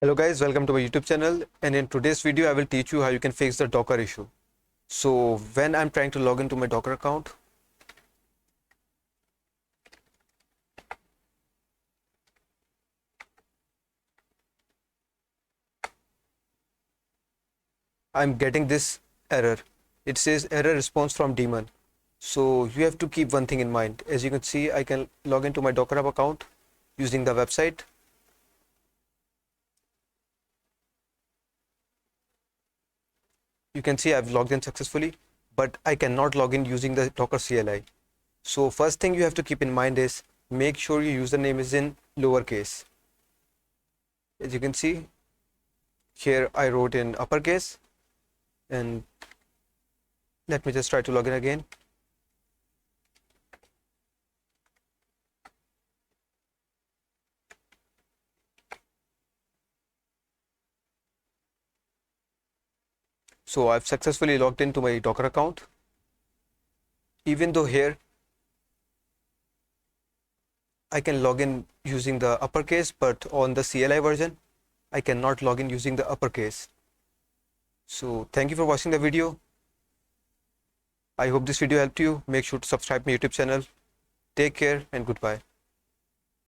Hello guys, welcome to my YouTube channel, and in today's video I will teach you how you can fix the Docker issue. So when I'm trying to log into my Docker account, I'm getting this error. It says error response from daemon. So you have to keep one thing in mind. As you can see, I can log into my Docker Hub account using the website. You can see I've logged in successfully, but I cannot log in using the Docker CLI. So first thing you have to keep in mind is make sure your username is in lowercase. As you can see, here I wrote in uppercase, and let me just try to log in again. So I've successfully logged into my Docker account. Even though here I can log in using the uppercase, but on the CLI version I cannot log in using the uppercase. So thank you for watching the video. I hope this video helped you. Make sure to subscribe my YouTube channel. Take care and goodbye.